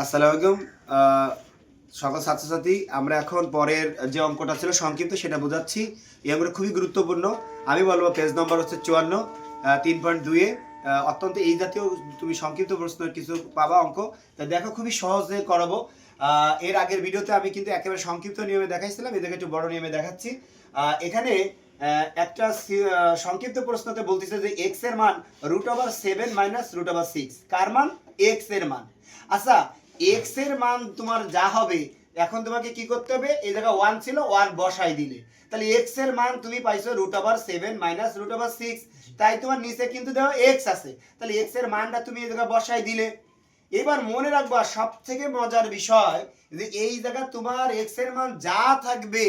আসসালামু আলাইকুম। আহ, সকল ছাত্রছাত্রী, আমরা এখন পরের যে অঙ্কটা ছিল সংক্ষিপ্ত সেটা বোঝাচ্ছি। এই অঙ্কটা খুবই গুরুত্বপূর্ণ। আমি বলবো পেজ নম্বর হচ্ছে 54, 3.2-এ অত্যন্ত এই জাতীয় তুমি সংক্ষিপ্ত প্রশ্নের কিছু পাবা অঙ্ক। তা দেখো, খুবই সহজে করাবো। এর আগের ভিডিওতে আমি কিন্তু একেবারে সংক্ষিপ্ত নিয়মে দেখাইছিলাম, এদেরকে একটু বড় নিয়মে দেখাচ্ছি। এখানে একটা সংক্ষিপ্ত প্রশ্নতে বলতেছে যে এক্স এর মান √7 - √6। কার মান? এক্স এর মান। আচ্ছা, এক্স এর মান তোমার যা হবে, এখন তোমাকে কি করতে হবে? এই জায়গায় 1 ছিল, 1 বসাই দিলে তাহলে এক্স এর মান তুমি পাইছো √7 - √6। তাই তোমার নিচে কিন্তু দেখো এক্স আছে, তাহলে এক্স এর মানটা তুমি এই জায়গায় বসাই দিলে। এবার মনে রাখবা সব থেকে মজার বিষয় যে এই জায়গায় তোমার এক্স এর মান যা থাকবে,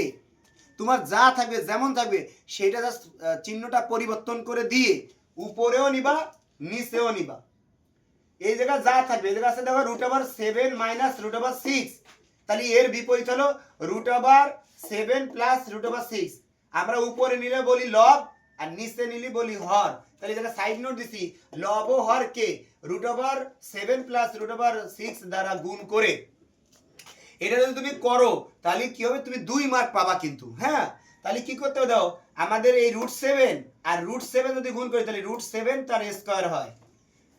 তোমার যা থাকবে যেমন থাকবে সেটা জাস্ট চিহ্নটা পরিবর্তন করে দিয়ে উপরেও নিবা নিচেও নিবা। এই জায়গায় যা থাকবে, এই জায়গা আছে দেখো √7 - √6, তাহলে এর বিপরীত হলো √7 + √6। আমরা উপরে নিলে বলি লব আর নিচে নিলে বলি হর। তাহলে এই জায়গায় সাইড নোট দিছি, লব ও হর কে √7 + √6 দ্বারা গুণ করে। এটা যদি তুমি করো তাহলে কি হবে? তুমি 2 মার্ক পাবা কিন্তু। হ্যাঁ, তাহলে কি করতে হবে? দাও, আমাদের এই √7 আর √7 যদি গুণ করি তাহলে √7 তার স্কয়ার হয়।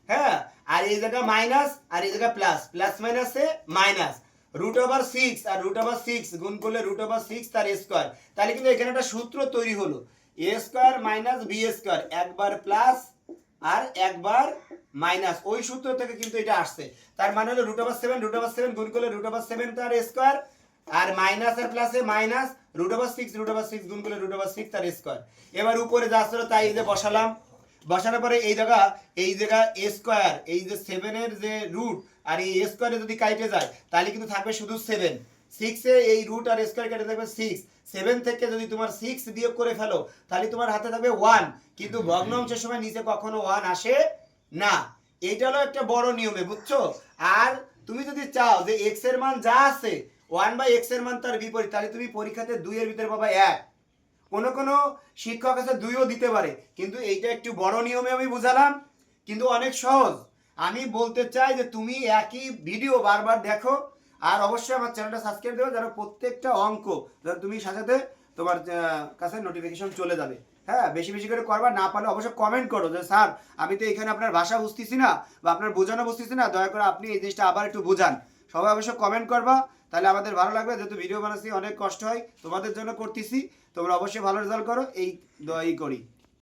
হ্যাঁ, আর এই জায়গা মাইনাস আর এই জায়গা প্লাস, প্লাস মাইনাসে মাইনাস। √6 আর √6 গুণ করলে √6 তার স্কয়ার। তাহলে কিন্তু এখানে একটা সূত্র তৈরি হলো, a square minus b square, একবার প্লাস আর একবার মাইনাস। ওই সূত্র থেকে কিন্তু এটা আসছে। তার মানে হলো √7 গুণ করলে √7 তার স্কয়ার, আর মাইনাস আর প্লাসে মাইনাস, √6 গুণ করলে √6 তার স্কয়ার। এবার উপরে যা ছিল তাই এই যে বসালাম। বসানোর পরে এই জায়গা এ স্কয়ার, এই যে 7 এর যে রুট আর এই স্কয়ারে যদি কাটে যায় তাহলে কিন্তু থাকবে শুধু 7। 6 এ এই রুট আর স্কয়ার কেটে থাকবে 6। 7 থেকে যদি তোমার 6 বিয়োগ করে ফেলো তাহলে তোমার হাতে থাকবে 1, কিন্তু ভগ্নাংশের সময় নিচে কখনো 1 আসে না। এইটা হলো একটা বড় নিয়মে, বুঝছো? আর তুমি যদি চাও যে x এর মান যা আছে 1/x এর মান তার বিপরীত, তাহলে তুমি পরীক্ষাতে 2 এর ভিতরে পাবা 1। কোনো কোনো শিক্ষক আছে 2ও দিতে পারে, কিন্তু এইটা একটু বড় নিয়মে আমি বুঝালাম, কিন্তু অনেক সহজ। আমি বলতে চাই যে তুমি একই ভিডিও বারবার দেখো, আর অবশ্যই আমার চ্যানেলটা সাবস্ক্রাইব দেবে যেন প্রত্যেকটা অঙ্ক যেন তুমি সাথে তোমার কাছে নোটিফিকেশন চলে যাবে। হ্যাঁ, বেশি বেশি করে করবা, না পারলে অবশ্যই কমেন্ট করো যে স্যার আমি তো এখানে আপনার ভাষা বুঝতেছি না বা আপনার বোঝানো বুঝতেছি না, দয়া করে আপনি এই জিনিসটা আবার একটু বোঝান। সবাই অবশ্যই কমেন্ট করবা, তাহলে আমাদের ভালো লাগবে। যেহেতু ভিডিও বানাচ্ছি অনেক কষ্ট হয়, তোমাদের জন্য করতেছি, তোমরা অবশ্যই ভালো রেজাল্ট করো, এই দোয়াই করি।